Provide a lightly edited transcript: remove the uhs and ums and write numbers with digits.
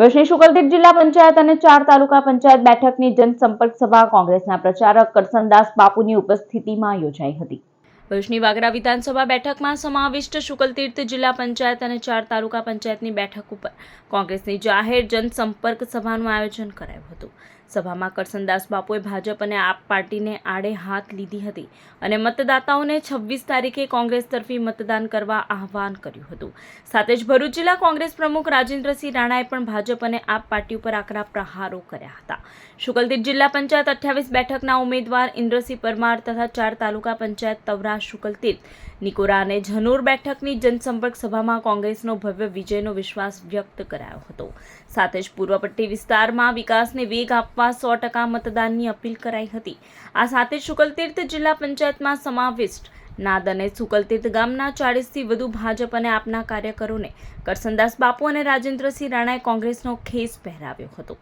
ભરૂચની શુકલતીર્થ જિલ્લા પંચાયત અને 4 તાલુકા પંચાયત બેઠકની જનસંપર્ક સભા કોંગ્રેસના પ્રચારક કરસનદાસ બાપુની ઉપસ્થિતિમાં યોજાઈ હતી। ભરૂચની વાગરા વિધાનસભા બેઠકમાં સમાવિષ્ટ શુકલતીર્થ જિલ્લા પંચાયત અને 4 તાલુકા પંચાયતની બેઠક ઉપર કોંગ્રેસની જાહેર જનસંપર્ક સભાનું આયોજન કરાયું હતું। સભામાં કરસનદાસ બાપુએ ભાજપ અને આપ પાર્ટીને આડે હાથ લીધી હતી અને મતદાતાઓને 26 તારીખે કોંગ્રેસ તરફી મતદાન કરવા આહવાન કર્યું હતું। સાથે જ ભરૂચ જિલ્લા કોંગ્રેસ પ્રમુખ રાજેન્દ્રસિંહ રાણાએ પણ ભાજપ અને આપ પાર્ટી ઉપર આકરા પ્રહારો કર્યા હતા। શુકલતીર્થ જિલ્લા પંચાયત 28 બેઠકના ઉમેદવાર ઇન્દ્રસિંહ પરમાર તથા 4 તાલુકા પંચાયત તવરા શુકલતીર્થ નિકોરા અને ઝનૂર બેઠકની જનસંપર્ક સભામાં કોંગ્રેસનો ભવ્ય વિજયનો વિશ્વાસ વ્યક્ત કરાયો હતો। સાથે જ પૂર્વ પટ્ટી વિસ્તારમાં વિકાસને વેગ આપવા 100% મતદાનની અપીલ કરાઈ હતી। આ સાથે શુકલતીર્થ જિલ્લા પંચાયતમાં સમાવિષ્ટ નાદ અને શુકલતીર્થ ગામના 40થી વધુ ભાજપ અને આપના કાર્યકરોને કરસનદાસ બાપુ અને રાજેન્દ્રસિંહ રાણાએ કોંગ્રેસનો ખેસ પહેરાવ્યો હતો।